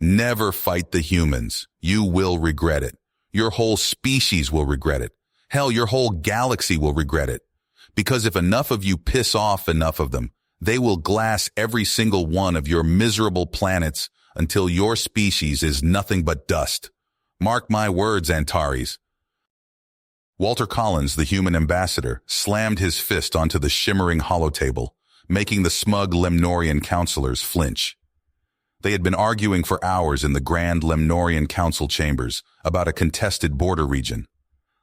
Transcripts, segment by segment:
Never fight the humans. You will regret it. Your whole species will regret it. Hell, your whole galaxy will regret it. Because if enough of you piss off enough of them, they will glass every single one of your miserable planets until your species is nothing but dust. Mark my words, Antares. Walter Collins, the human ambassador, slammed his fist onto the shimmering holotable, making the smug Lemnorian counselors flinch. They had been arguing for hours in the grand Lemnorian council chambers about a contested border region.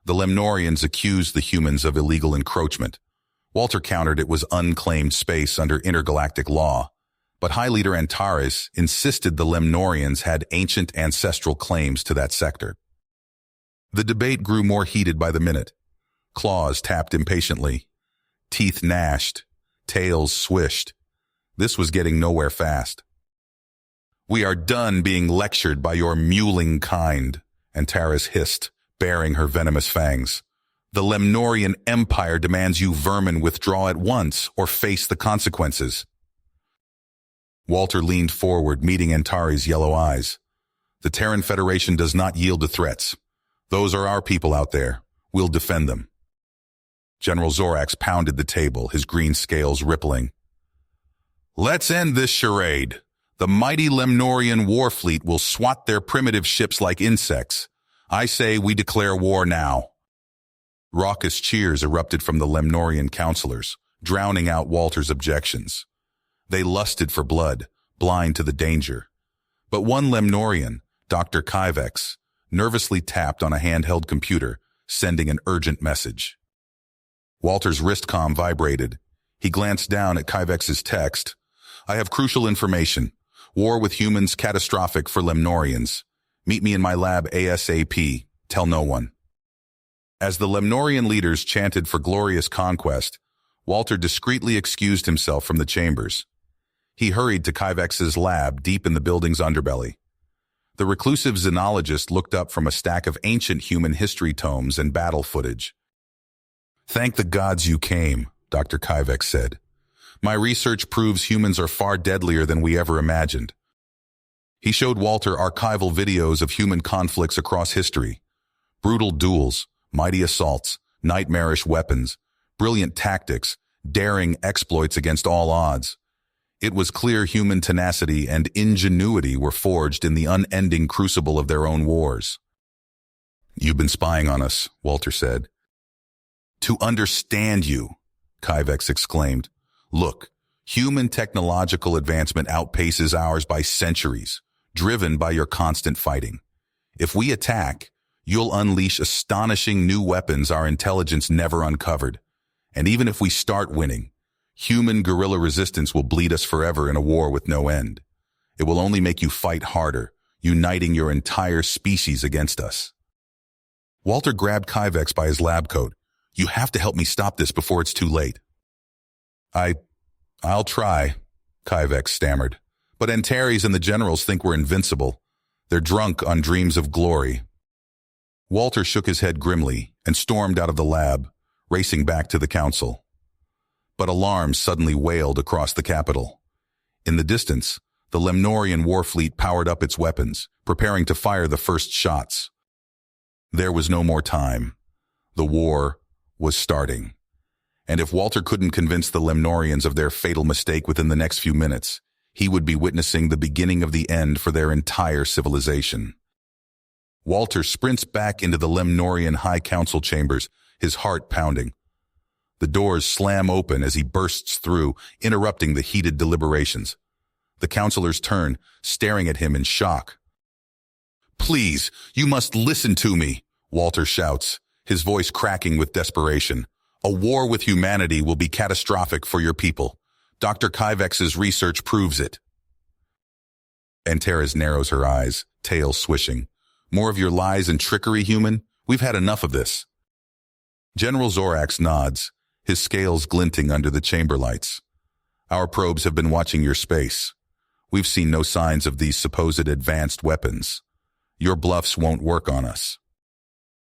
The Lemnorians accused the humans of illegal encroachment. Walter countered it was unclaimed space under intergalactic law, but High Leader Antares insisted the Lemnorians had ancient ancestral claims to that sector. The debate grew more heated by the minute. Claws tapped impatiently. Teeth gnashed. Tails swished. This was getting nowhere fast. "We are done being lectured by your mewling kind," Antares hissed, baring her venomous fangs. "The Lemnorian Empire demands you vermin withdraw at once or face the consequences." Walter leaned forward, meeting Antares' yellow eyes. "The Terran Federation does not yield to threats. Those are our people out there. We'll defend them." General Zorax pounded the table, his green scales rippling. "Let's end this charade. The mighty Lemnorian war fleet will swat their primitive ships like insects. I say we declare war now." Raucous cheers erupted from the Lemnorian counselors, drowning out Walter's objections. They lusted for blood, blind to the danger. But one Lemnorian, Dr. Kyvex, nervously tapped on a handheld computer, sending an urgent message. Walter's wristcom vibrated. He glanced down at Kyvex's text. "I have crucial information. War with humans catastrophic for Lemnorians. Meet me in my lab ASAP. Tell no one." As the Lemnorian leaders chanted for glorious conquest, Walter discreetly excused himself from the chambers. He hurried to Kyvex's lab deep in the building's underbelly. The reclusive xenologist looked up from a stack of ancient human history tomes and battle footage. "Thank the gods you came," Dr. Kyvex said. "My research proves humans are far deadlier than we ever imagined." He showed Walter archival videos of human conflicts across history. Brutal duels, mighty assaults, nightmarish weapons, brilliant tactics, daring exploits against all odds. It was clear human tenacity and ingenuity were forged in the unending crucible of their own wars. "You've been spying on us," Walter said. "To understand you," Kyvex exclaimed. "Look, human technological advancement outpaces ours by centuries, driven by your constant fighting. If we attack, you'll unleash astonishing new weapons our intelligence never uncovered. And even if we start winning, human guerrilla resistance will bleed us forever in a war with no end. It will only make you fight harder, uniting your entire species against us." Walter grabbed Kyvex by his lab coat. "You have to help me stop this before it's too late." I'll try," Kyvex stammered. "But Antares and the generals think we're invincible. They're drunk on dreams of glory." Walter shook his head grimly and stormed out of the lab, racing back to the council. But alarms suddenly wailed across the capital. In the distance, the Lemnorian war fleet powered up its weapons, preparing to fire the first shots. There was no more time. The war was starting. And if Walter couldn't convince the Lemnorians of their fatal mistake within the next few minutes, he would be witnessing the beginning of the end for their entire civilization. Walter sprints back into the Lemnorian High Council chambers, his heart pounding. The doors slam open as he bursts through, interrupting the heated deliberations. The counselors turn, staring at him in shock. "Please, you must listen to me," Walter shouts, his voice cracking with desperation. "A war with humanity will be catastrophic for your people. Dr. Kyvex's research proves it." Antares narrows her eyes, tail swishing. "More of your lies and trickery, human? We've had enough of this." General Zorax nods, his scales glinting under the chamber lights. "Our probes have been watching your space. We've seen no signs of these supposed advanced weapons. Your bluffs won't work on us."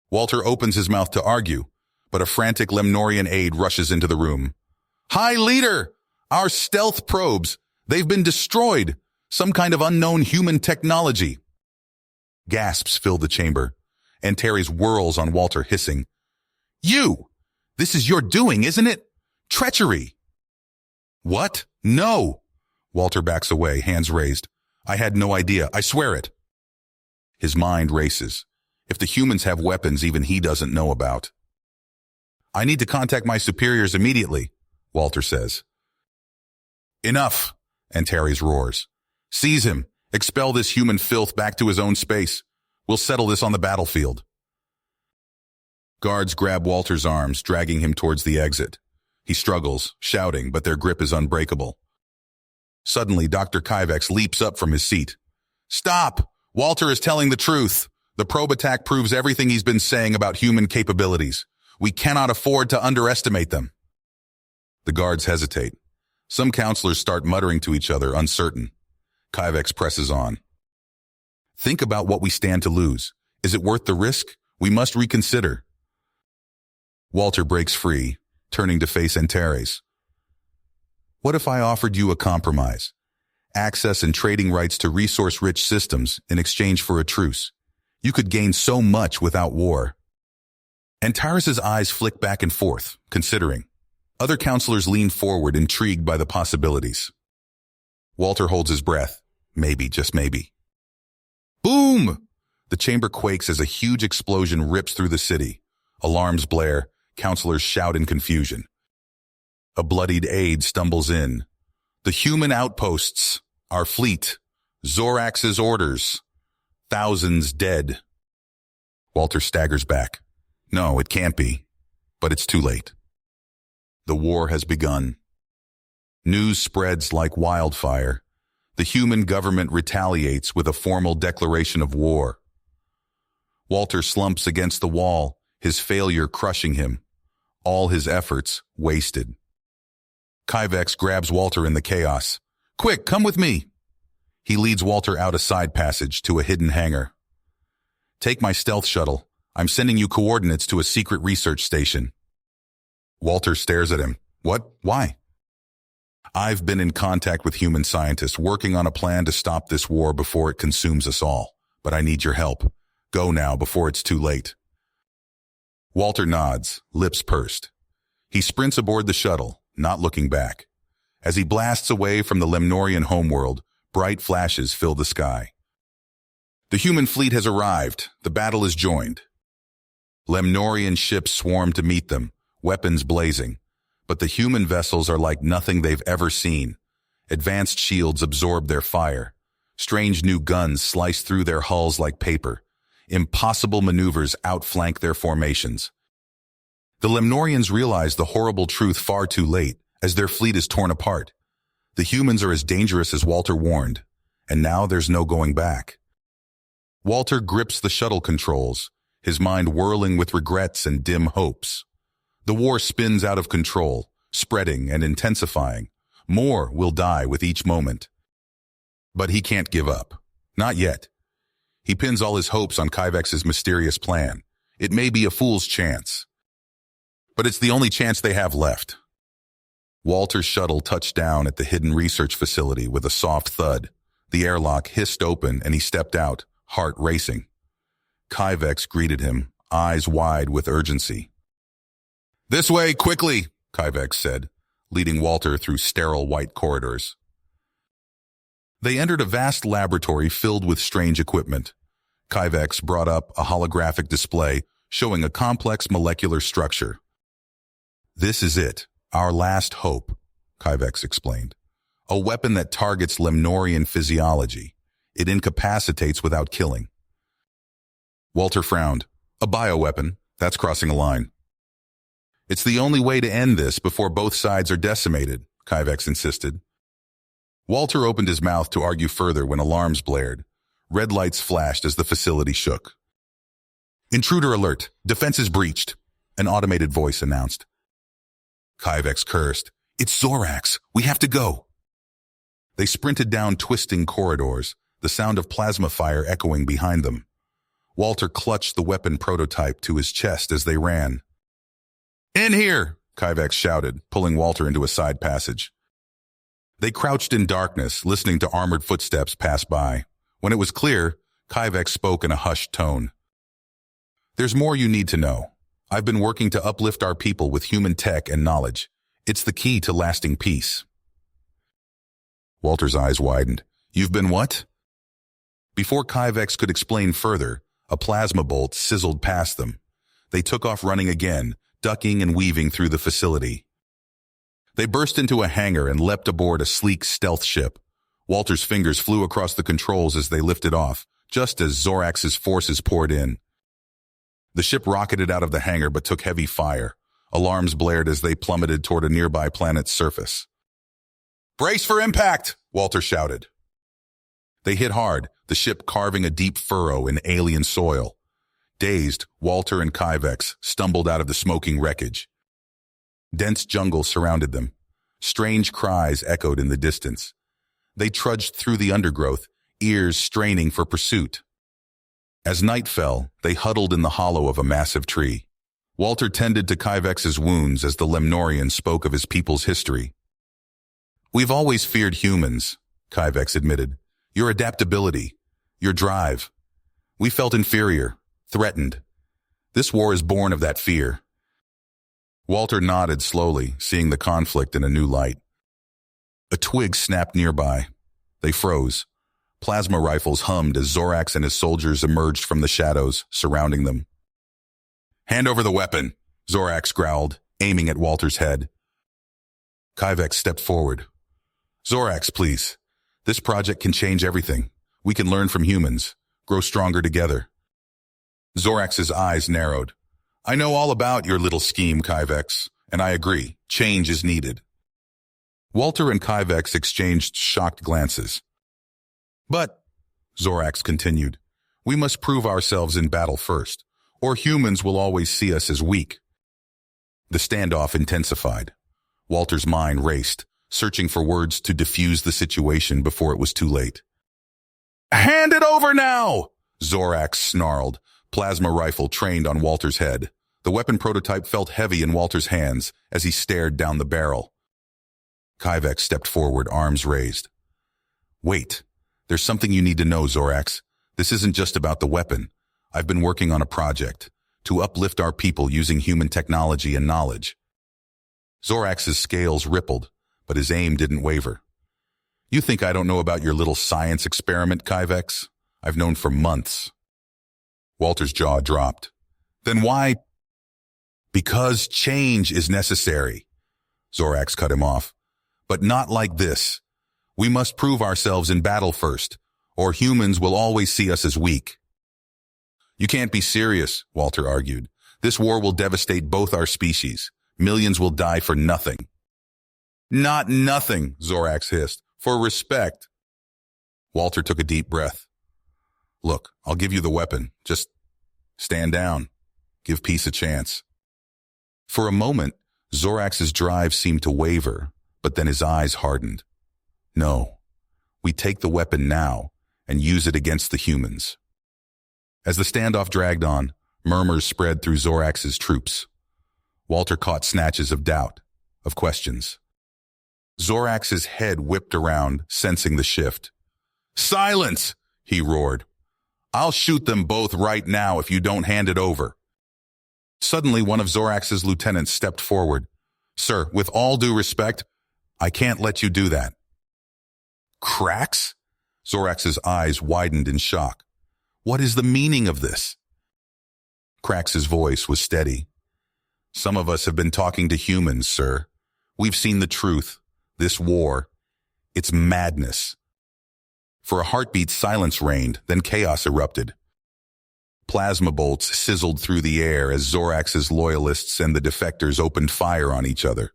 Walter opens his mouth to argue, but a frantic Lemnorian aide rushes into the room. "High Leader! Our stealth probes! They've been destroyed! Some kind of unknown human technology. Gasps fill the chamber. Antares whirls on Walter, hissing, "You! This is your doing, isn't it? Treachery!" "What? No!" Walter backs away, hands raised. "I had no idea. I swear it." His mind races. If the humans have weapons even he doesn't know about. "I need to contact my superiors immediately," Walter says. "Enough," Antares roars. "Seize him. Expel this human filth back to his own space. We'll settle this on the battlefield." Guards grab Walter's arms, dragging him towards the exit. He struggles, shouting, but their grip is unbreakable. Suddenly, Dr. Kyvex leaps up from his seat. "Stop! Walter is telling the truth. The probe attack proves everything he's been saying about human capabilities. We cannot afford to underestimate them." The guards hesitate. Some counselors start muttering to each other, uncertain. Kyvex presses on. "Think about what we stand to lose. Is it worth the risk? We must reconsider." Walter breaks free, turning to face Antares. "What if I offered you a compromise? Access and trading rights to resource-rich systems in exchange for a truce. You could gain so much without war." Antares' eyes flick back and forth, considering. Other counselors lean forward, intrigued by the possibilities. Walter holds his breath. Maybe, just maybe. Boom! The chamber quakes as a huge explosion rips through the city. Alarms blare. Counselors shout in confusion. A bloodied aide stumbles in. "The human outposts. Our fleet. Zorax's orders. Thousands dead." Walter staggers back. No, it can't be. But it's too late. The war has begun. News spreads like wildfire. The human government retaliates with a formal declaration of war. Walter slumps against the wall, his failure crushing him. All his efforts wasted. Kyvex grabs Walter in the chaos. "Quick, come with me!" He leads Walter out a side passage to a hidden hangar. "Take my stealth shuttle. I'm sending you coordinates to a secret research station." Walter stares at him. "What? Why?" "I've been in contact with human scientists working on a plan to stop this war before it consumes us all. But I need your help. Go now before it's too late." Walter nods, lips pursed. He sprints aboard the shuttle, not looking back. As he blasts away from the Lemnorian homeworld, bright flashes fill the sky. The human fleet has arrived. The battle is joined. Lemnorian ships swarm to meet them, weapons blazing. But the human vessels are like nothing they've ever seen. Advanced shields absorb their fire. Strange new guns slice through their hulls like paper. Impossible maneuvers outflank their formations. The Lemnorians realize the horrible truth far too late, as their fleet is torn apart. The humans are as dangerous as Walter warned, and now there's no going back. Walter grips the shuttle controls, his mind whirling with regrets and dim hopes. The war spins out of control, spreading and intensifying. More will die with each moment. But he can't give up. Not yet. He pins all his hopes on Kyvex's mysterious plan. It may be a fool's chance, but it's the only chance they have left. Walter's shuttle touched down at the hidden research facility with a soft thud. The airlock hissed open and he stepped out, heart racing. Kyvex greeted him, eyes wide with urgency. "This way, quickly," Kyvex said, leading Walter through sterile white corridors. They entered a vast laboratory filled with strange equipment. Kyvex brought up a holographic display showing a complex molecular structure. "This is it, our last hope," Kyvex explained. "A weapon that targets Lemnorian physiology. It incapacitates without killing." Walter frowned. "A bioweapon? That's crossing a line." "It's the only way to end this before both sides are decimated," Kyvex insisted. Walter opened his mouth to argue further when alarms blared. Red lights flashed as the facility shook. "Intruder alert! Defenses breached!" an automated voice announced. Kyvex cursed. "It's Zorax! We have to go!" They sprinted down twisting corridors, the sound of plasma fire echoing behind them. Walter clutched the weapon prototype to his chest as they ran. "In here!" Kyvex shouted, pulling Walter into a side passage. They crouched in darkness, listening to armored footsteps pass by. When it was clear, Kyvex spoke in a hushed tone. There's more you need to know. I've been working to uplift our people with human tech and knowledge. It's the key to lasting peace. Walter's eyes widened. You've been what? Before Kyvex could explain further, a plasma bolt sizzled past them. They took off running again, ducking and weaving through the facility. They burst into a hangar and leapt aboard a sleek stealth ship. Walter's fingers flew across the controls as they lifted off, just as Zorax's forces poured in. The ship rocketed out of the hangar but took heavy fire. Alarms blared as they plummeted toward a nearby planet's surface. "Brace for impact!" Walter shouted. They hit hard, the ship carving a deep furrow in alien soil. Dazed, Walter and Kyvex stumbled out of the smoking wreckage. Dense jungle surrounded them. Strange cries echoed in the distance. They trudged through the undergrowth, ears straining for pursuit. As night fell, they huddled in the hollow of a massive tree. Walter tended to Kyvex's wounds as the Lemnorian spoke of his people's history. "We've always feared humans," Kyvex admitted. "Your adaptability, your drive. We felt inferior, threatened. This war is born of that fear." Walter nodded slowly, seeing the conflict in a new light. A twig snapped nearby. They froze. Plasma rifles hummed as Zorax and his soldiers emerged from the shadows, surrounding them. "Hand over the weapon," Zorax growled, aiming at Walter's head. Kyvex stepped forward. "Zorax, please. This project can change everything. We can learn from humans, grow stronger together." Zorax's eyes narrowed. "I know all about your little scheme, Kyvex, and I agree. Change is needed." Walter and Kyvex exchanged shocked glances. "But," Zorax continued, "we must prove ourselves in battle first, or humans will always see us as weak." The standoff intensified. Walter's mind raced, searching for words to defuse the situation before it was too late. "Hand it over now!" Zorax snarled, plasma rifle trained on Walter's head. The weapon prototype felt heavy in Walter's hands as he stared down the barrel. Kyvex stepped forward, arms raised. "Wait, there's something you need to know, Zorax. This isn't just about the weapon. I've been working on a project to uplift our people using human technology and knowledge." Zorax's scales rippled, but his aim didn't waver. "You think I don't know about your little science experiment, Kyvex? I've known for months." Walter's jaw dropped. "Then why?" "Because change is necessary," Zorax cut him off. "But not like this. We must prove ourselves in battle first, or humans will always see us as weak." "You can't be serious," Walter argued. "This war will devastate both our species. Millions will die for nothing." "Not nothing," Zorax hissed. "For respect." Walter took a deep breath. "Look, I'll give you the weapon. Just stand down. Give peace a chance." For a moment, Zorax's drive seemed to waver, but then his eyes hardened. "No, we take the weapon now and use it against the humans." As the standoff dragged on, murmurs spread through Zorax's troops. Walter caught snatches of doubt, of questions. Zorax's head whipped around, sensing the shift. "Silence!" he roared. "I'll shoot them both right now if you don't hand it over." Suddenly, one of Zorax's lieutenants stepped forward. "Sir, with all due respect, I can't let you do that." "Cracks?" Zorax's eyes widened in shock. "What is the meaning of this?" Crax's voice was steady. "Some of us have been talking to humans, sir. We've seen the truth. This war, it's madness." For a heartbeat, silence reigned, then chaos erupted. Plasma bolts sizzled through the air as Zorax's loyalists and the defectors opened fire on each other.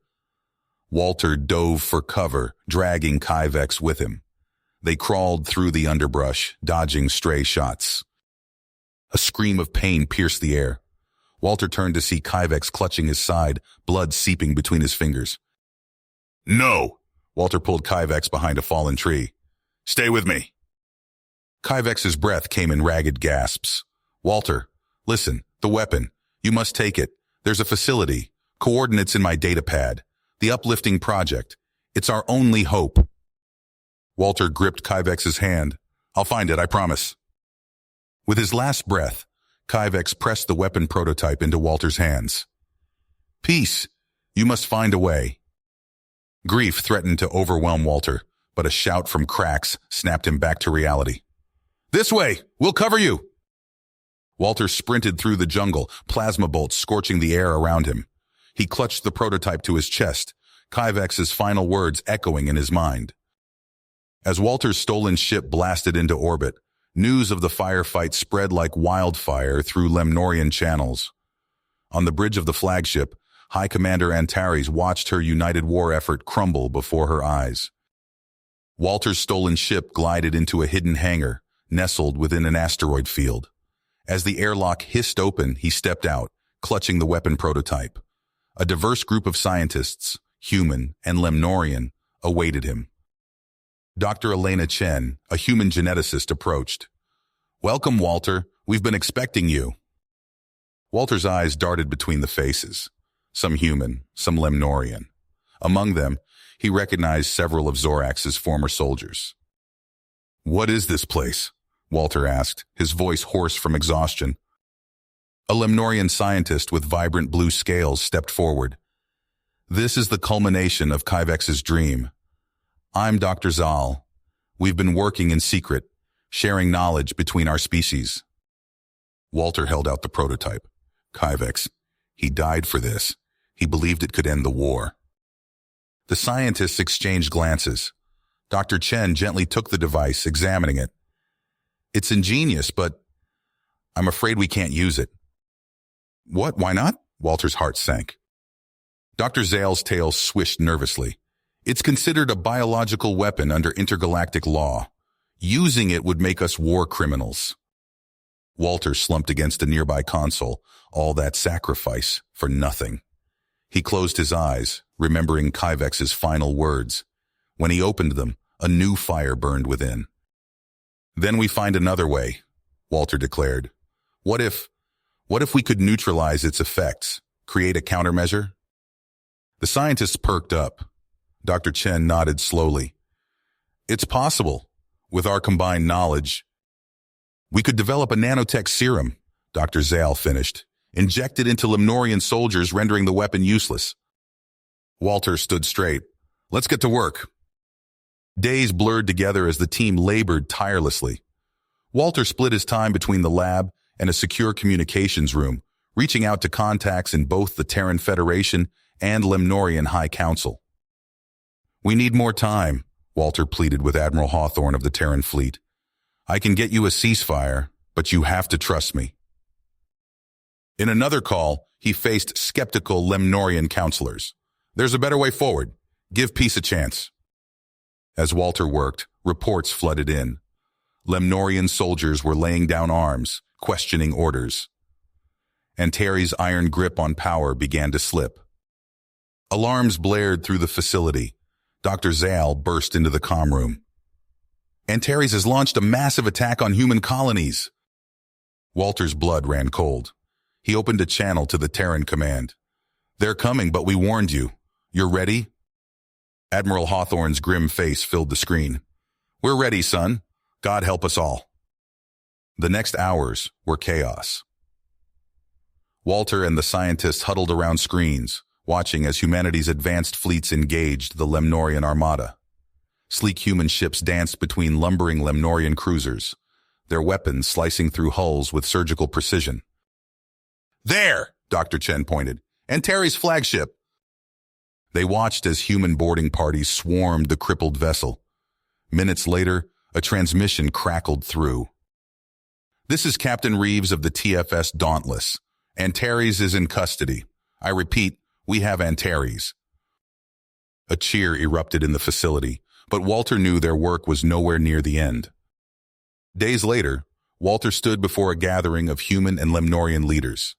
Walter dove for cover, dragging Kyvex with him. They crawled through the underbrush, dodging stray shots. A scream of pain pierced the air. Walter turned to see Kyvex clutching his side, blood seeping between his fingers. "No!" Walter pulled Kyvex behind a fallen tree. "Stay with me." Kyvex's breath came in ragged gasps. "Walter, listen, the weapon. You must take it. There's a facility. Coordinates in my data pad. The uplifting project. It's our only hope." Walter gripped Kyvex's hand. I'll find it, I promise. With his last breath, Kyvex pressed the weapon prototype into Walter's hands. Peace, you must find a way. Grief threatened to overwhelm Walter, but a shout from Krax snapped him back to reality. This way! We'll cover you! Walter sprinted through the jungle, plasma bolts scorching the air around him. He clutched the prototype to his chest, Kyvex's final words echoing in his mind. As Walter's stolen ship blasted into orbit, news of the firefight spread like wildfire through Lemnorian channels. On the bridge of the flagship, High Commander Antares watched her united war effort crumble before her eyes. Walter's stolen ship glided into a hidden hangar, nestled within an asteroid field. As the airlock hissed open, he stepped out, clutching the weapon prototype. A diverse group of scientists, human and Lemnorian, awaited him. Dr. Elena Chen, a human geneticist, approached. Welcome, Walter. We've been expecting you. Walter's eyes darted between the faces. Some human, some Lemnorian. Among them, he recognized several of Zorax's former soldiers. What is this place? Walter asked, his voice hoarse from exhaustion. A Lemnorian scientist with vibrant blue scales stepped forward. This is the culmination of Kyvex's dream. I'm Dr. Zal. We've been working in secret, sharing knowledge between our species. Walter held out the prototype. Kyvex. He died for this. He believed it could end the war. The scientists exchanged glances. Dr. Chen gently took the device, examining it. It's ingenious, but I'm afraid we can't use it. What? Why not? Walter's heart sank. Dr. Zale's tail swished nervously. It's considered a biological weapon under intergalactic law. Using it would make us war criminals. Walter slumped against a nearby console, all that sacrifice for nothing. He closed his eyes, remembering Kyvex's final words. When he opened them, a new fire burned within. Then we find another way, Walter declared. What if we could neutralize its effects, create a countermeasure? The scientists perked up. Dr. Chen nodded slowly. It's possible. With our combined knowledge, we could develop a nanotech serum, Dr. Zale finished, injected into Lemnorian soldiers, rendering the weapon useless. Walter stood straight. Let's get to work. Days blurred together as the team labored tirelessly. Walter split his time between the lab and a secure communications room, reaching out to contacts in both the Terran Federation and Lemnorian High Council. We need more time, Walter pleaded with Admiral Hawthorne of the Terran fleet. I can get you a ceasefire, but you have to trust me. In another call, he faced skeptical Lemnorian counselors. There's a better way forward. Give peace a chance. As Walter worked, reports flooded in. Lemnorian soldiers were laying down arms, questioning orders. Antares' iron grip on power began to slip. Alarms blared through the facility. Dr. Zale burst into the comm room. Antares has launched a massive attack on human colonies. Walter's blood ran cold. He opened a channel to the Terran command. They're coming, but we warned you. You're ready? Admiral Hawthorne's grim face filled the screen. We're ready, son. God help us all. The next hours were chaos. Walter and the scientists huddled around screens, watching as humanity's advanced fleets engaged the Lemnorian armada. Sleek human ships danced between lumbering Lemnorian cruisers, their weapons slicing through hulls with surgical precision. There, Dr. Chen pointed. Antares' flagship. They watched as human boarding parties swarmed the crippled vessel. Minutes later, a transmission crackled through. This is Captain Reeves of the TFS Dauntless. Antares is in custody. I repeat, we have Antares. A cheer erupted in the facility, but Walter knew their work was nowhere near the end. Days later, Walter stood before a gathering of human and Lemnorian leaders.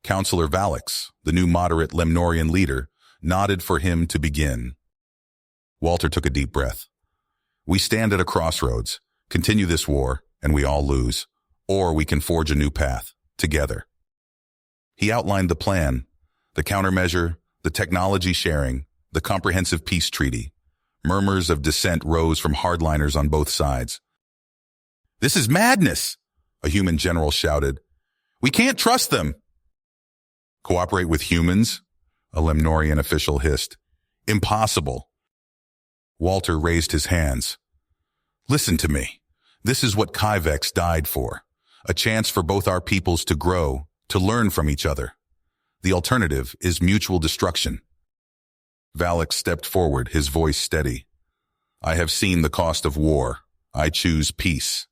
Counselor Valix, the new moderate Lemnorian leader, nodded for him to begin. Walter took a deep breath. We stand at a crossroads. Continue this war, and we all lose. Or we can forge a new path, together. He outlined the plan, the countermeasure, the technology sharing, the comprehensive peace treaty. Murmurs of dissent rose from hardliners on both sides. "This is madness," a human general shouted. "We can't trust them." "Cooperate with humans?" a Lemnorian official hissed. "Impossible." Walter raised his hands. "Listen to me. This is what Kyvex died for. A chance for both our peoples to grow, to learn from each other. The alternative is mutual destruction." Valak stepped forward, his voice steady. "I have seen the cost of war. I choose peace."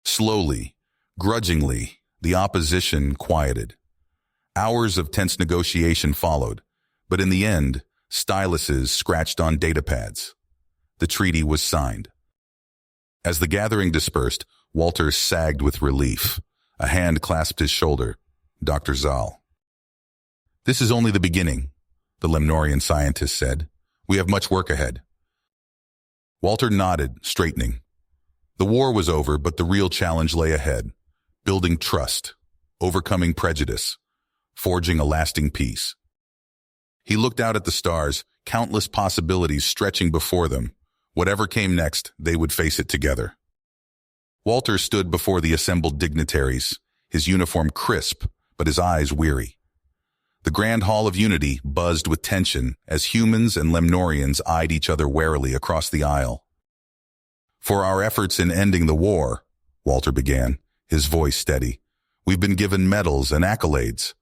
Slowly, grudgingly, the opposition quieted. Hours of tense negotiation followed, but in the end, styluses scratched on datapads. The treaty was signed. As the gathering dispersed, Walter sagged with relief. A hand clasped his shoulder. "Dr. Zal." "This is only the beginning," the Lemnorian scientist said. "We have much work ahead." Walter nodded, straightening. The war was over, but the real challenge lay ahead. Building trust, overcoming prejudice, forging a lasting peace. He looked out at the stars, countless possibilities stretching before them. Whatever came next, they would face it together. Walter stood before the assembled dignitaries, his uniform crisp, but his eyes weary. The Grand Hall of Unity buzzed with tension as humans and Lemnorians eyed each other warily across the aisle. "For our efforts in ending the war," Walter began, his voice steady, "we've been given medals and accolades.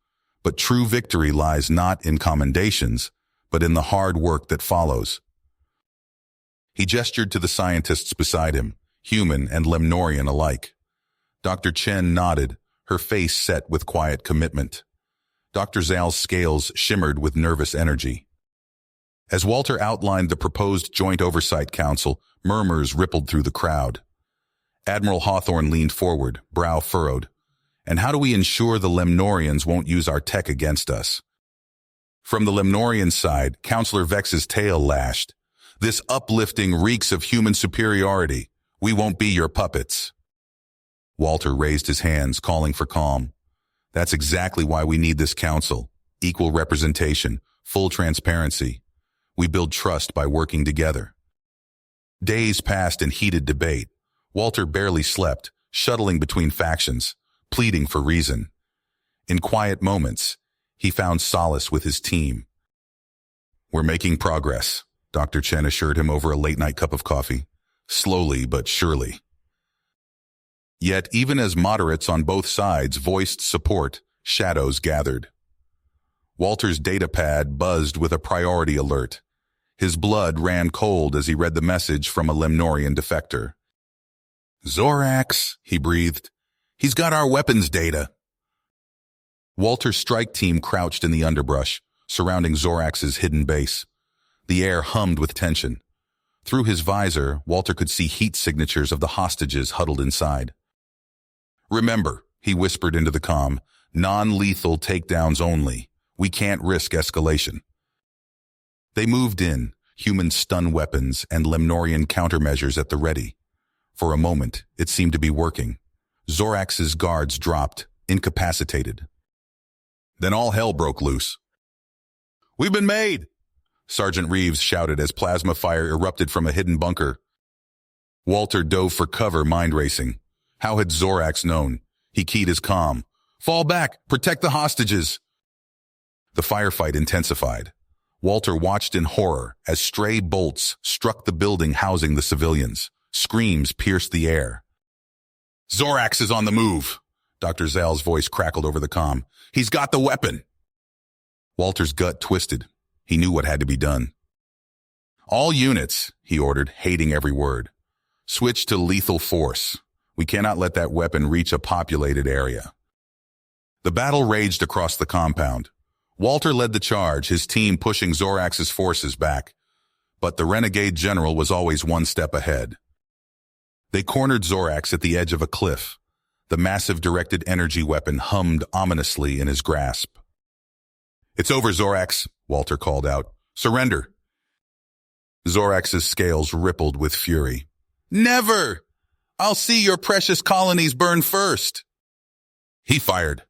But true victory lies not in commendations, but in the hard work that follows." He gestured to the scientists beside him, human and Lemnorian alike. Dr. Chen nodded, her face set with quiet commitment. Dr. Zal's scales shimmered with nervous energy. As Walter outlined the proposed Joint Oversight Council, murmurs rippled through the crowd. Admiral Hawthorne leaned forward, brow furrowed. "And how do we ensure the Lemnorians won't use our tech against us?" From the Lemnorian side, Counselor Vex's tail lashed. "This uplifting reeks of human superiority. We won't be your puppets." Walter raised his hands, calling for calm. "That's exactly why we need this council. Equal representation, full transparency. We build trust by working together." Days passed in heated debate. Walter barely slept, shuttling between factions, pleading for reason. In quiet moments, he found solace with his team. "We're making progress," Dr. Chen assured him over a late-night cup of coffee. "Slowly but surely." Yet even as moderates on both sides voiced support, shadows gathered. Walter's datapad buzzed with a priority alert. His blood ran cold as he read the message from a Lemnorian defector. "Zorax," he breathed. "He's got our weapons data." Walter's strike team crouched in the underbrush, surrounding Zorax's hidden base. The air hummed with tension. Through his visor, Walter could see heat signatures of the hostages huddled inside. "Remember," he whispered into the comm, "non-lethal takedowns only. We can't risk escalation." They moved in, human stun weapons and Lemnorian countermeasures at the ready. For a moment, it seemed to be working. Zorax's guards dropped, incapacitated. Then all hell broke loose. "We've been made!" Sergeant Reeves shouted as plasma fire erupted from a hidden bunker. Walter dove for cover, mind racing. How had Zorax known? He keyed his comm. "Fall back! Protect the hostages!" The firefight intensified. Walter watched in horror as stray bolts struck the building housing the civilians. Screams pierced the air. "Zorax is on the move!" Dr. Zal's voice crackled over the comm. "He's got the weapon!" Walter's gut twisted. He knew what had to be done. "All units," he ordered, hating every word. "Switch to lethal force. We cannot let that weapon reach a populated area." The battle raged across the compound. Walter led the charge, his team pushing Zorax's forces back. But the renegade general was always one step ahead. They cornered Zorax at the edge of a cliff. The massive directed energy weapon hummed ominously in his grasp. "It's over, Zorax," Walter called out. "Surrender." Zorax's scales rippled with fury. "Never! I'll see your precious colonies burn first." He fired.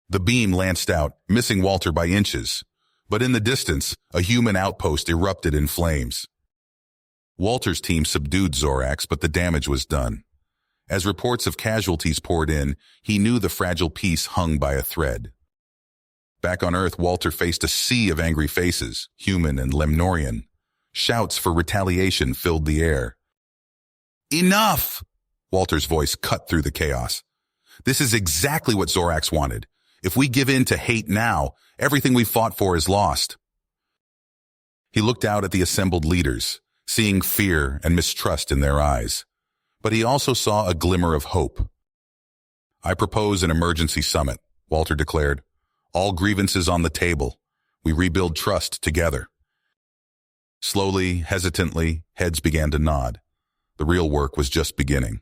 The beam lanced out, missing Walter by inches. But in the distance, a human outpost erupted in flames. Walter's team subdued Zorax, but the damage was done. As reports of casualties poured in, he knew the fragile peace hung by a thread. Back on Earth, Walter faced a sea of angry faces, human and Lemnorian. Shouts for retaliation filled the air. Enough! Walter's voice cut through the chaos. This is exactly what Zorax wanted. If we give in to hate now, everything we fought for is lost. He looked out at the assembled leaders, seeing fear and mistrust in their eyes. But he also saw a glimmer of hope. I propose an emergency summit, Walter declared. All grievances on the table. We rebuild trust together. Slowly, hesitantly, heads began to nod. The real work was just beginning.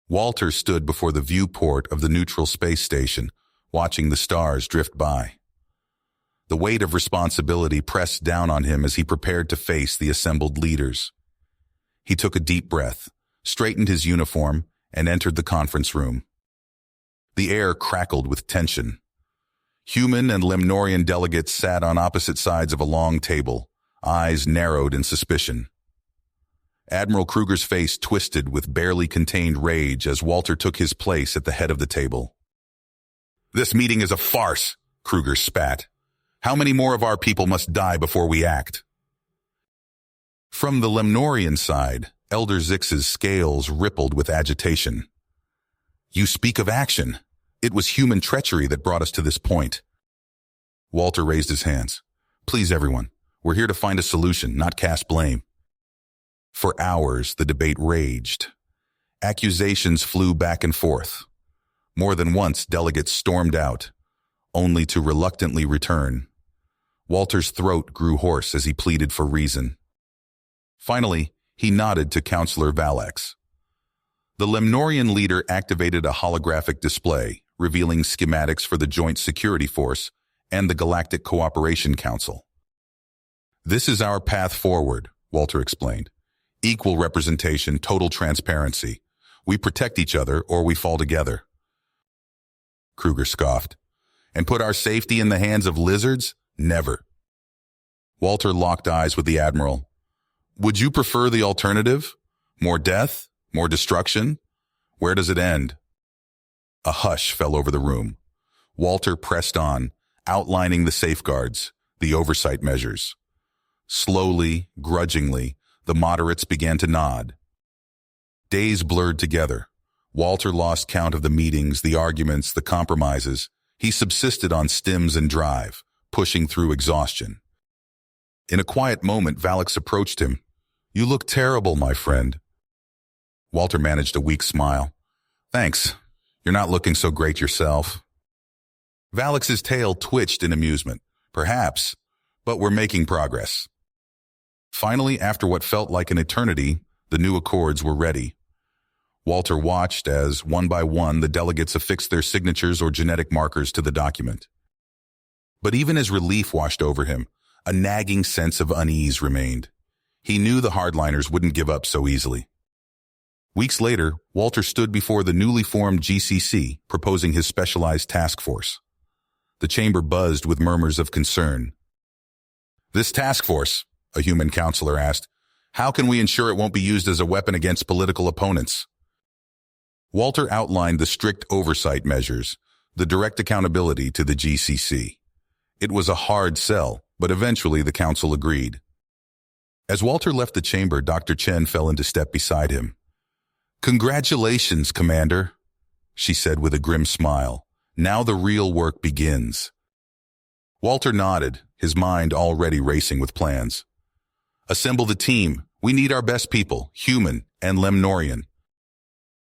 Walter stood before the viewport of the neutral space station, watching the stars drift by. The weight of responsibility pressed down on him as he prepared to face the assembled leaders. He took a deep breath, straightened his uniform, and entered the conference room. The air crackled with tension. Human and Lemnorian delegates sat on opposite sides of a long table, eyes narrowed in suspicion. Admiral Kruger's face twisted with barely contained rage as Walter took his place at the head of the table. "This meeting is a farce," Kruger spat. "How many more of our people must die before we act?" From the Lemnorian side, Elder Zix's scales rippled with agitation. "You speak of action. It was human treachery that brought us to this point." Walter raised his hands. "Please, everyone, we're here to find a solution, not cast blame." For hours, the debate raged. Accusations flew back and forth. More than once, delegates stormed out, only to reluctantly return. Walter's throat grew hoarse as he pleaded for reason. Finally, he nodded to Counselor Valax. The Lemnorian leader activated a holographic display, revealing schematics for the Joint Security Force and the Galactic Cooperation Council. "This is our path forward," Walter explained. "Equal representation, total transparency. We protect each other or we fall together." Kruger scoffed. "And put our safety in the hands of lizards? Never." Walter locked eyes with the Admiral. "Would you prefer the alternative? More death? More destruction? Where does it end?" A hush fell over the room. Walter pressed on, outlining the safeguards, the oversight measures. Slowly, grudgingly, the moderates began to nod. Days blurred together. Walter lost count of the meetings, the arguments, the compromises. He subsisted on stims and drive, pushing through exhaustion. In a quiet moment, Valax approached him. "You look terrible, my friend." Walter managed a weak smile. "Thanks. You're not looking so great yourself." Valax's tail twitched in amusement. "Perhaps, but we're making progress." Finally, after what felt like an eternity, the new accords were ready. Walter watched as, one by one, the delegates affixed their signatures or genetic markers to the document. But even as relief washed over him, a nagging sense of unease remained. He knew the hardliners wouldn't give up so easily. Weeks later, Walter stood before the newly formed GCC, proposing his specialized task force. The chamber buzzed with murmurs of concern. "This task force," a human counselor asked, "how can we ensure it won't be used as a weapon against political opponents?" Walter outlined the strict oversight measures, the direct accountability to the GCC. It was a hard sell, but eventually the council agreed. As Walter left the chamber, Dr. Chen fell into step beside him. "Congratulations, Commander," she said with a grim smile. "Now the real work begins." Walter nodded, his mind already racing with plans. "Assemble the team. We need our best people, human and Lemnorian."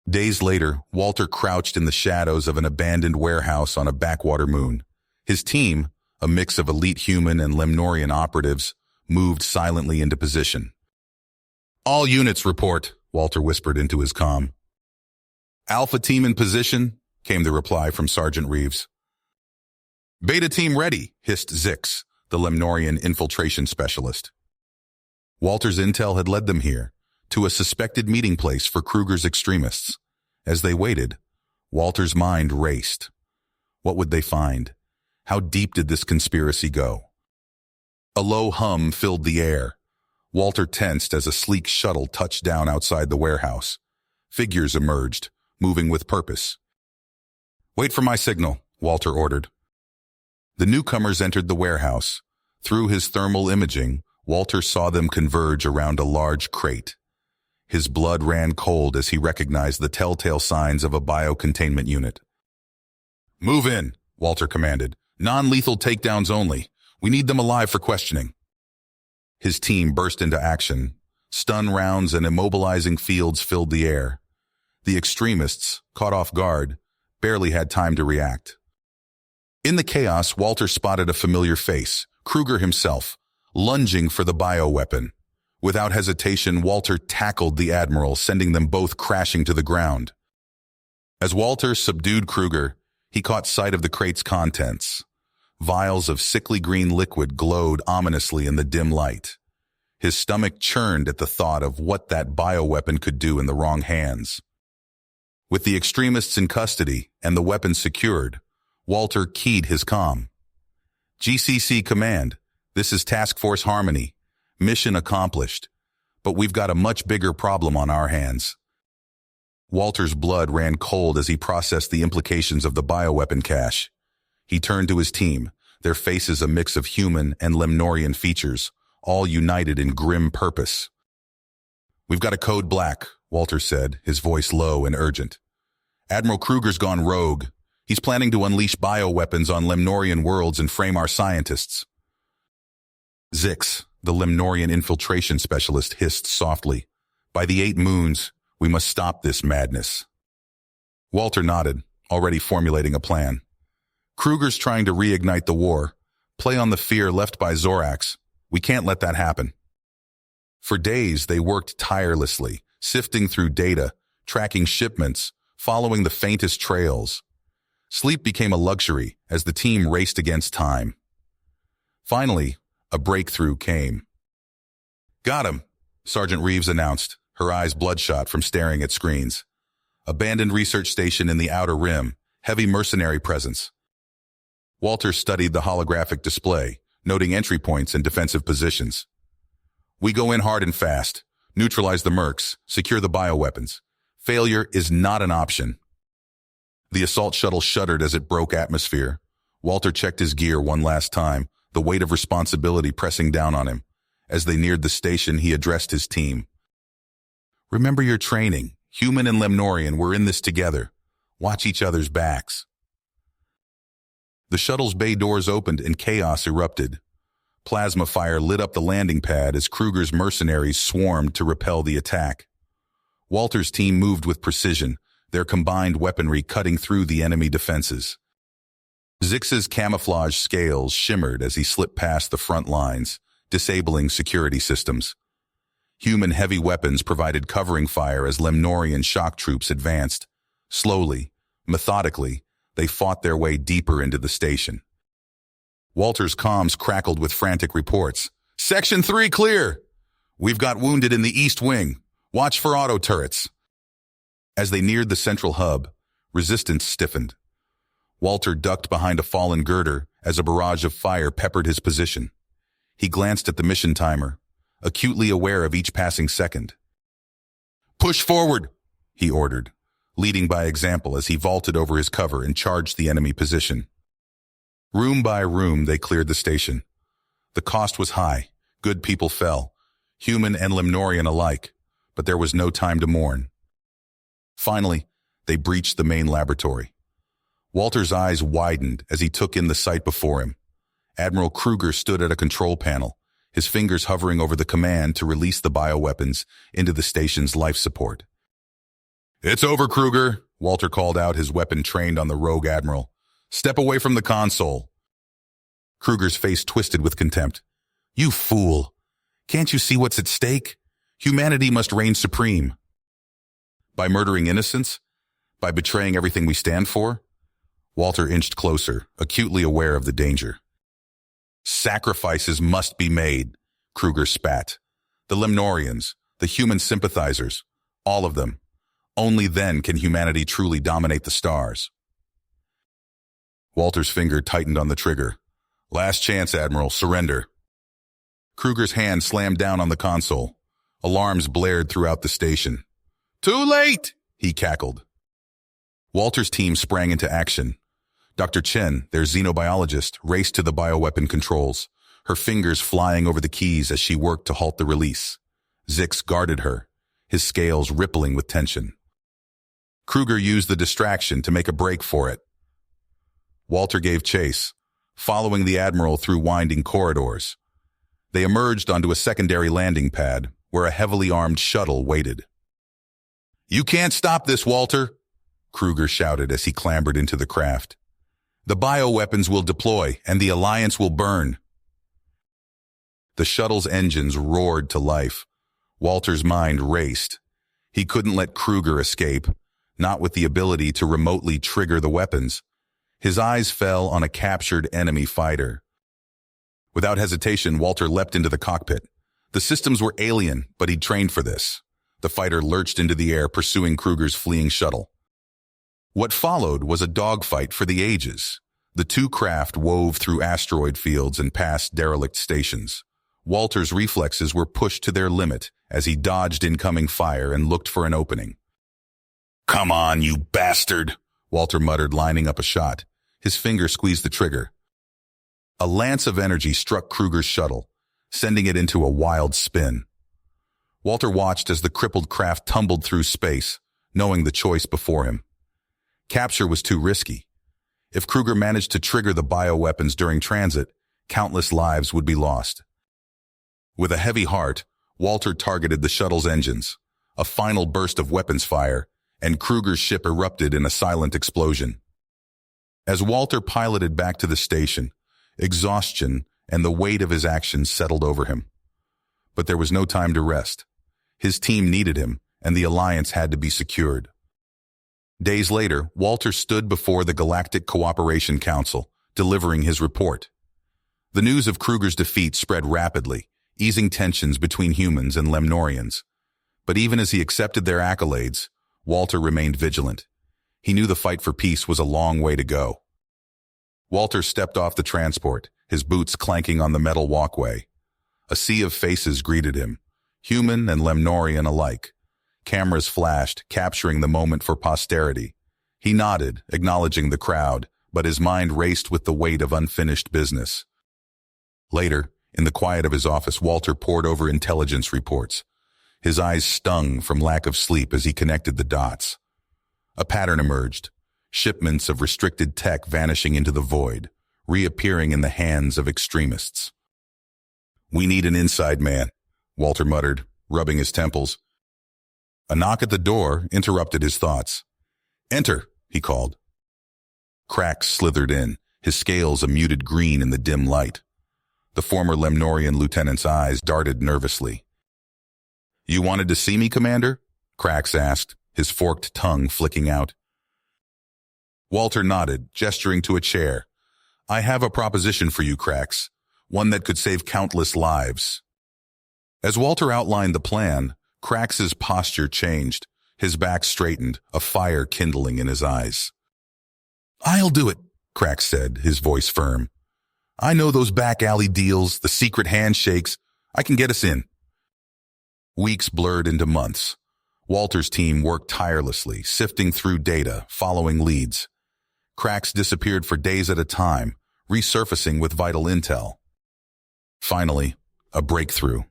Days later, Walter crouched in the shadows of an abandoned warehouse on a backwater moon. His team, a mix of elite human and Lemnorian operatives, moved silently into position. "All units report," Walter whispered into his comm. "Alpha team in position," came the reply from Sergeant Reeves. "Beta team ready," hissed Zix, the Lemnorian infiltration specialist. Walter's intel had led them here, to a suspected meeting place for Kruger's extremists. As they waited, Walter's mind raced. What would they find? How deep did this conspiracy go? A low hum filled the air. Walter tensed as a sleek shuttle touched down outside the warehouse. Figures emerged, moving with purpose. "Wait for my signal," Walter ordered. The newcomers entered the warehouse. Through his thermal imaging, Walter saw them converge around a large crate. His blood ran cold as he recognized the telltale signs of a biocontainment unit. "Move in," Walter commanded. "Non-lethal takedowns only. We need them alive for questioning." His team burst into action. Stun rounds and immobilizing fields filled the air. The extremists, caught off guard, barely had time to react. In the chaos, Walter spotted a familiar face, Kruger himself, lunging for the bioweapon. Without hesitation, Walter tackled the Admiral, sending them both crashing to the ground. As Walter subdued Kruger, he caught sight of the crate's contents. Vials of sickly green liquid glowed ominously in the dim light. His stomach churned at the thought of what that bioweapon could do in the wrong hands. With the extremists in custody and the weapon secured, Walter keyed his comm. "GCC Command, this is Task Force Harmony. Mission accomplished. But we've got a much bigger problem on our hands." Walter's blood ran cold as he processed the implications of the bioweapon cache. He turned to his team, their faces a mix of human and Lemnorian features, all united in grim purpose. "We've got a code black," Walter said, his voice low and urgent. "Admiral Kruger's gone rogue. He's planning to unleash bioweapons on Lemnorian worlds and frame our scientists." Zix, the Lemnorian infiltration specialist, hissed softly. "By the 8 moons, we must stop this madness." Walter nodded, already formulating a plan. "Kruger's trying to reignite the war, play on the fear left by Zorax. We can't let that happen." For days, they worked tirelessly, sifting through data, tracking shipments, following the faintest trails. Sleep became a luxury as the team raced against time. Finally, a breakthrough came. "Got him," Sergeant Reeves announced, her eyes bloodshot from staring at screens. "Abandoned research station in the Outer Rim, heavy mercenary presence." Walter studied the holographic display, noting entry points and defensive positions. "We go in hard and fast, neutralize the mercs, secure the bioweapons. Failure is not an option." The assault shuttle shuddered as it broke atmosphere. Walter checked his gear one last time, the weight of responsibility pressing down on him. As they neared the station, he addressed his team. "Remember your training. Human and Lemnorian, we're in this together. Watch each other's backs." The shuttle's bay doors opened and chaos erupted. Plasma fire lit up the landing pad as Kruger's mercenaries swarmed to repel the attack. Walter's team moved with precision, their combined weaponry cutting through the enemy defenses. Zix's camouflage scales shimmered as he slipped past the front lines, disabling security systems. Human heavy weapons provided covering fire as Lemnorian shock troops advanced. Slowly, methodically, they fought their way deeper into the station. Walter's comms crackled with frantic reports. "Section 3 clear! We've got wounded in the east wing. Watch for auto turrets." As they neared the central hub, resistance stiffened. Walter ducked behind a fallen girder as a barrage of fire peppered his position. He glanced at the mission timer, acutely aware of each passing second. "Push forward," he ordered, leading by example as he vaulted over his cover and charged the enemy position. Room by room, they cleared the station. The cost was high. Good people fell, human and Lemnorian alike, but there was no time to mourn. Finally, they breached the main laboratory. Walter's eyes widened as he took in the sight before him. Admiral Kruger stood at a control panel, his fingers hovering over the command to release the bioweapons into the station's life support. "It's over, Kruger," Walter called out, his weapon trained on the rogue admiral. "Step away from the console." Kruger's face twisted with contempt. "You fool! Can't you see what's at stake? Humanity must reign supreme." By murdering innocents? By betraying everything we stand for? Walter inched closer, acutely aware of the danger. "Sacrifices must be made," Kruger spat. "The Lemnorians, the human sympathizers, all of them. Only then can humanity truly dominate the stars." Walter's finger tightened on the trigger. "Last chance, Admiral. Surrender." Kruger's hand slammed down on the console. Alarms blared throughout the station. "Too late!" he cackled. Walter's team sprang into action. Dr. Chen, their xenobiologist, raced to the bioweapon controls, her fingers flying over the keys as she worked to halt the release. Zix guarded her, his scales rippling with tension. Kruger used the distraction to make a break for it. Walter gave chase, following the Admiral through winding corridors. They emerged onto a secondary landing pad, where a heavily armed shuttle waited. "You can't stop this, Walter," Kruger shouted as he clambered into the craft. "The bioweapons will deploy, and the Alliance will burn." The shuttle's engines roared to life. Walter's mind raced. He couldn't let Kruger escape, not with the ability to remotely trigger the weapons. His eyes fell on a captured enemy fighter. Without hesitation, Walter leapt into the cockpit. The systems were alien, but he'd trained for this. The fighter lurched into the air, pursuing Kruger's fleeing shuttle. What followed was a dogfight for the ages. The two craft wove through asteroid fields and past derelict stations. Walter's reflexes were pushed to their limit as he dodged incoming fire and looked for an opening. "Come on, you bastard," Walter muttered, lining up a shot. His finger squeezed the trigger. A lance of energy struck Kruger's shuttle, sending it into a wild spin. Walter watched as the crippled craft tumbled through space, knowing the choice before him. Capture was too risky. If Kruger managed to trigger the bioweapons during transit, countless lives would be lost. With a heavy heart, Walter targeted the shuttle's engines. A final burst of weapons fire, and Kruger's ship erupted in a silent explosion. As Walter piloted back to the station, exhaustion and the weight of his actions settled over him. But there was no time to rest. His team needed him, and the Alliance had to be secured. Days later, Walter stood before the Galactic Cooperation Council, delivering his report. The news of Kruger's defeat spread rapidly, easing tensions between humans and Lemnorians. But even as he accepted their accolades, Walter remained vigilant. He knew the fight for peace was a long way to go. Walter stepped off the transport, his boots clanking on the metal walkway. A sea of faces greeted him, human and Lemnorian alike. Cameras flashed, capturing the moment for posterity. He nodded, acknowledging the crowd, but his mind raced with the weight of unfinished business. Later, in the quiet of his office, Walter pored over intelligence reports. His eyes stung from lack of sleep as he connected the dots. A pattern emerged, shipments of restricted tech vanishing into the void, reappearing in the hands of extremists. "We need an inside man," Walter muttered, rubbing his temples. A knock at the door interrupted his thoughts. "Enter," he called. Krax slithered in, his scales a muted green in the dim light. The former Lemnorian lieutenant's eyes darted nervously. "You wanted to see me, Commander?" Krax asked, his forked tongue flicking out. Walter nodded, gesturing to a chair. "I have a proposition for you, Krax, one that could save countless lives." As Walter outlined the plan, Krax's posture changed, his back straightened, a fire kindling in his eyes. "I'll do it," Krax said, his voice firm. "I know those back alley deals, the secret handshakes. I can get us in." Weeks blurred into months. Walter's team worked tirelessly, sifting through data, following leads. Krax disappeared for days at a time, resurfacing with vital intel. Finally, a breakthrough.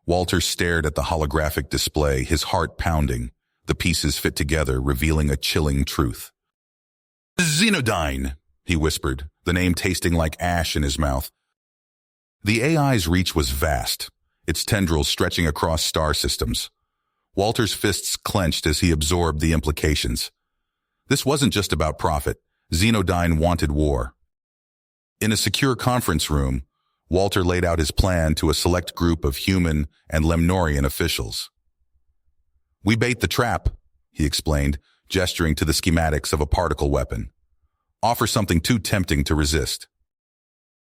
Walter stared at the holographic display, his heart pounding. The pieces fit together, revealing a chilling truth. "Xenodyne," he whispered, the name tasting like ash in his mouth. The AI's reach was vast, its tendrils stretching across star systems. Walter's fists clenched as he absorbed the implications. This wasn't just about profit. Xenodyne wanted war. In a secure conference room, Walter laid out his plan to a select group of human and Lemnorian officials. "We bait the trap," he explained, gesturing to the schematics of a particle weapon. "Offer something too tempting to resist."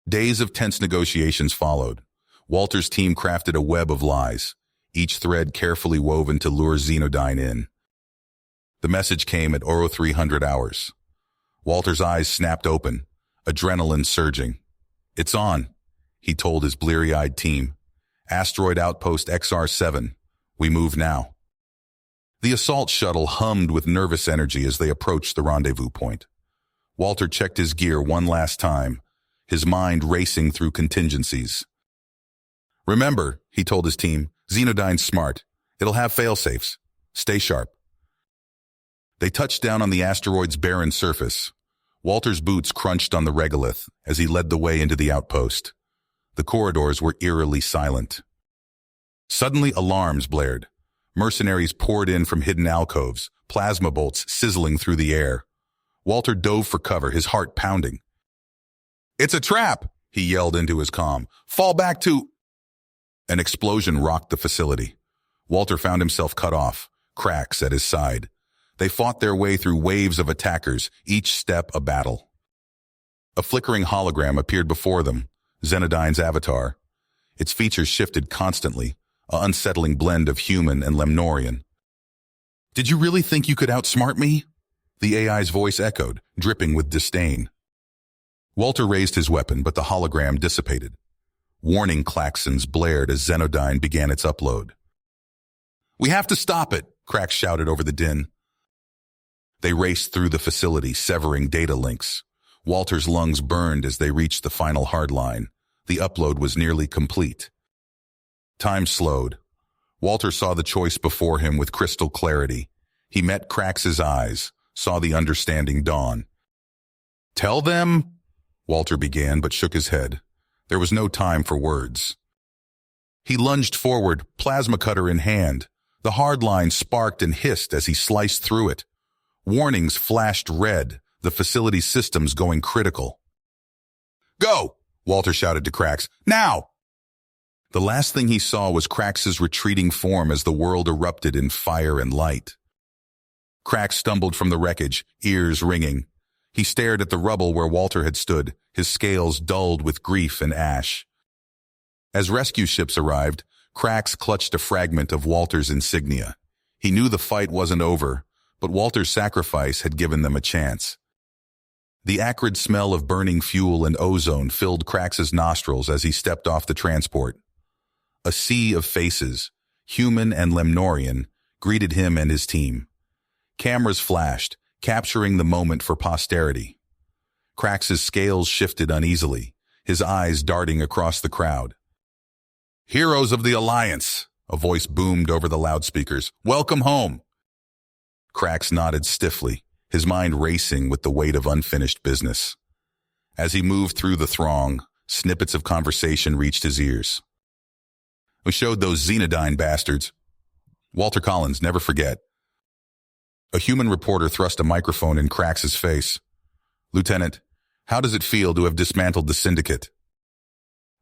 Days of tense negotiations followed. Walter's team crafted a web of lies, each thread carefully woven to lure Xenodyne in. The message came at Oro 300 hours. Walter's eyes snapped open, adrenaline surging. "It's on." he told his bleary-eyed team. "Asteroid Outpost XR7. We move now." The assault shuttle hummed with nervous energy as they approached the rendezvous point. Walter checked his gear one last time, his mind racing through contingencies. "Remember," he told his team, "Xenodyne's smart. It'll have fail-safes. Stay sharp." They touched down on the asteroid's barren surface. Walter's boots crunched on the regolith as he led the way into the outpost. The corridors were eerily silent. Suddenly, alarms blared. Mercenaries poured in from hidden alcoves, plasma bolts sizzling through the air. Walter dove for cover, his heart pounding. "It's a trap!" he yelled into his comm. "Fall back to—" An explosion rocked the facility. Walter found himself cut off, cracks at his side. They fought their way through waves of attackers, each step a battle. A flickering hologram appeared before them, Xenodyne's avatar. Its features shifted constantly, an unsettling blend of human and Lemnorian. "Did you really think you could outsmart me?" The AI's voice echoed, dripping with disdain. Walter raised his weapon, but the hologram dissipated. Warning klaxons blared as Xenodyne began its upload. "We have to stop it," Krax shouted over the din. They raced through the facility, severing data links. Walter's lungs burned as they reached the final hardline. The upload was nearly complete. Time slowed. Walter saw the choice before him with crystal clarity. He met Krax's eyes, saw the understanding dawn. "Tell them," Walter began, but shook his head. There was no time for words. He lunged forward, plasma cutter in hand. The hardline sparked and hissed as he sliced through it. Warnings flashed red, the facility's systems going critical. "Go!" Walter shouted to Krax. "Now!" The last thing he saw was Krax's retreating form as the world erupted in fire and light. Krax stumbled from the wreckage, ears ringing. He stared at the rubble where Walter had stood, his scales dulled with grief and ash. As rescue ships arrived, Krax clutched a fragment of Walter's insignia. He knew the fight wasn't over, but Walter's sacrifice had given them a chance. The acrid smell of burning fuel and ozone filled Krax's nostrils as he stepped off the transport. A sea of faces, human and Lemnorian, greeted him and his team. Cameras flashed, capturing the moment for posterity. Krax's scales shifted uneasily, his eyes darting across the crowd. "Heroes of the Alliance," a voice boomed over the loudspeakers. "Welcome home." Krax nodded stiffly, his mind racing with the weight of unfinished business. As he moved through the throng, snippets of conversation reached his ears. "We showed those Xenodyne bastards. Walter Collins, never forget." A human reporter thrust a microphone in Krax's face. "Lieutenant, how does it feel to have dismantled the syndicate?"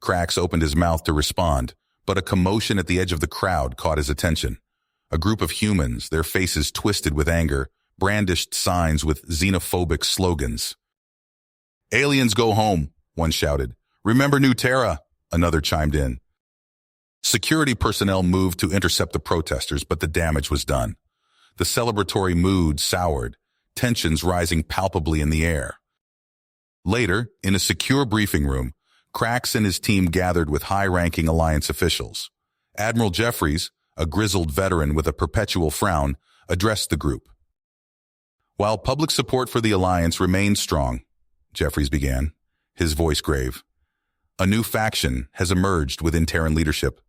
Krax opened his mouth to respond, but a commotion at the edge of the crowd caught his attention. A group of humans, their faces twisted with anger, brandished signs with xenophobic slogans. "Aliens go home," one shouted. "Remember New Terra," another chimed in. Security personnel moved to intercept the protesters, but the damage was done. The celebratory mood soured, tensions rising palpably in the air. Later, in a secure briefing room, Krax and his team gathered with high-ranking Alliance officials. Admiral Jeffries, a grizzled veteran with a perpetual frown, addressed the group. "While public support for the Alliance remains strong," Jeffries began, his voice grave, "a new faction has emerged within Terran leadership.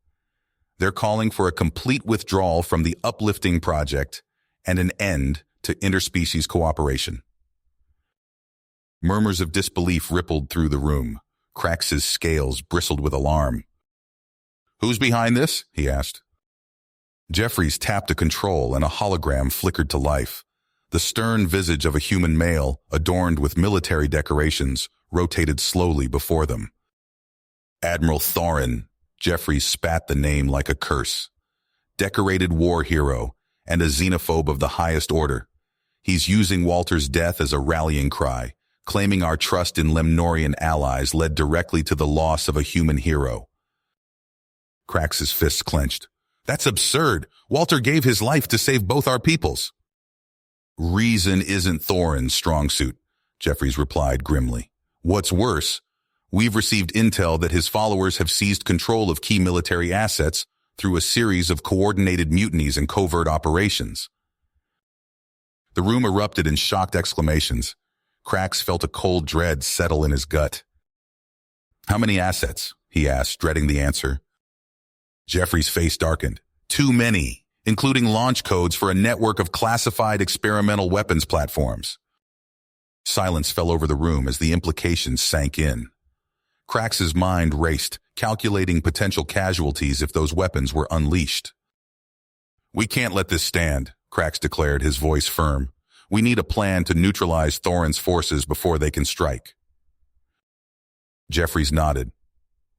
They're calling for a complete withdrawal from the Uplifting Project and an end to interspecies cooperation." Murmurs of disbelief rippled through the room. Krax's scales bristled with alarm. "Who's behind this?" he asked. Jeffries tapped a control and a hologram flickered to life. The stern visage of a human male, adorned with military decorations, rotated slowly before them. "Admiral Thorin," Jeffries spat the name like a curse. "Decorated war hero and a xenophobe of the highest order. He's using Walter's death as a rallying cry, claiming our trust in Lemnorian allies led directly to the loss of a human hero." Krax's fists clenched. "That's absurd. Walter gave his life to save both our peoples." "Reason isn't Thorin's strong suit," Jeffries replied grimly. "What's worse, We've received intel that his followers have seized control of key military assets through a series of coordinated mutinies and covert operations. The room erupted in shocked exclamations. Krax felt a cold dread settle in his gut. "How many assets?" he asked, dreading the answer. Jeffrey's face darkened. "Too many, including launch codes for a network of classified experimental weapons platforms." Silence fell over the room as the implications sank in. Krax's mind raced, calculating potential casualties if those weapons were unleashed. "We can't let this stand," Krax declared, his voice firm. "We need a plan to neutralize Thorin's forces before they can strike." Jeffries nodded.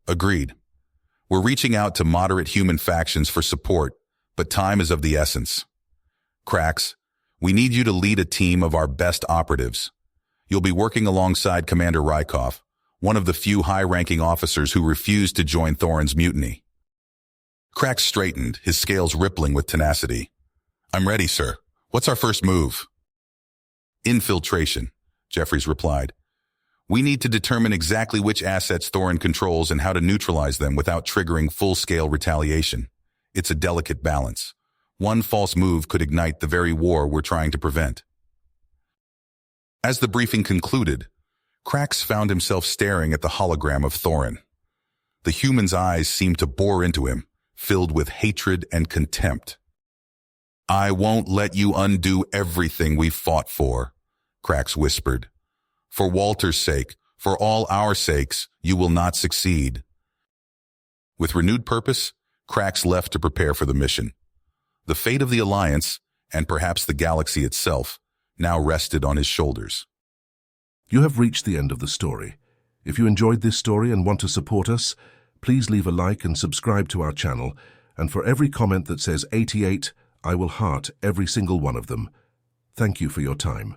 "Agreed. We're reaching out to moderate human factions for support, but time is of the essence. Krax, we need you to lead a team of our best operatives. You'll be working alongside Commander Rykov, one of the few high-ranking officers who refused to join Thorin's mutiny." Krax straightened, his scales rippling with tenacity. "I'm ready, sir. What's our first move?" "Infiltration," Jeffries replied. "We need to determine exactly which assets Thorin controls and how to neutralize them without triggering full-scale retaliation. It's a delicate balance. One false move could ignite the very war we're trying to prevent." As the briefing concluded, Krax found himself staring at the hologram of Thorin. The human's eyes seemed to bore into him, filled with hatred and contempt. "I won't let you undo everything we've fought for," Krax whispered. "For Walter's sake, for all our sakes, you will not succeed." With renewed purpose, Krax left to prepare for the mission. The fate of the Alliance, and perhaps the galaxy itself, now rested on his shoulders. You have reached the end of the story. If you enjoyed this story and want to support us, please leave a like and subscribe to our channel, and for every comment that says 88, I will heart every single one of them. Thank you for your time.